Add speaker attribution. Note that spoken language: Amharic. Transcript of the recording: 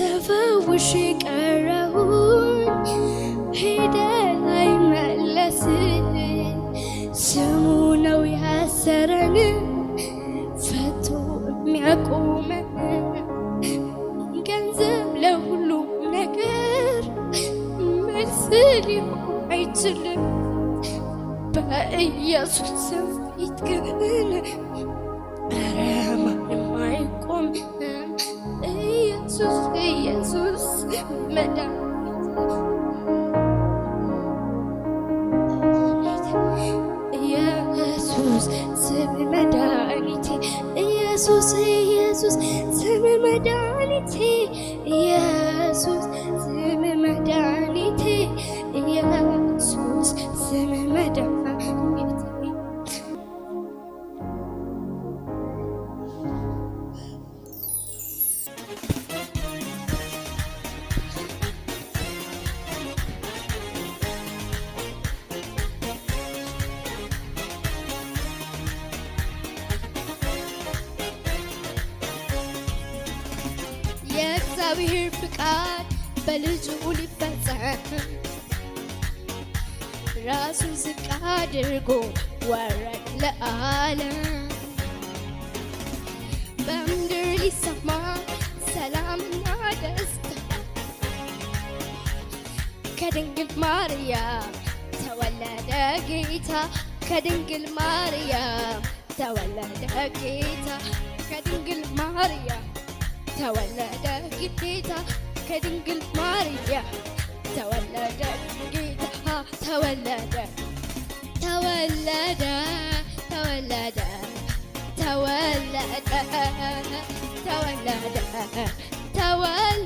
Speaker 1: ተፈውሼ ቀረሁኝ ሄደ አይመለስ ስሙ ነው ያሰረን ፈቶ የሚያቆመን ገንዘብ ለሁሉ ነገር መልስ ሊሆን አይችልም በኢየሱስ ስም ፊት ግን ኧረ ማንም አይቆምም ኢየሱስ ኢየሱስ ኢየሱስ ስም መድኃኒቴ ኢየሱስ ኢየሱስ ስም መድኃኒቴ ኢየሱስ ስም መድኃኒቴ ኢየሱስ ስም መድኃኒቴ የእግዚአብሔር ፍቃድ በልጁ ሊፈጸም ራሱን ዝቅ አድርጎ ወረደ ለዓለም በምድር ሊሰማ ሰላምና ደስታ ከድንግል ማርያም ተወለደ ጌታ ከድንግል ማርያም ተወለደ ጌታ ከድንግል ማርያም ተወለደ ጌታ ከድንግል ማርያም ተወለደ ጌታ ተወለደ ተወለደ ተወለደ ተወለደ ተወለደ ተወለደ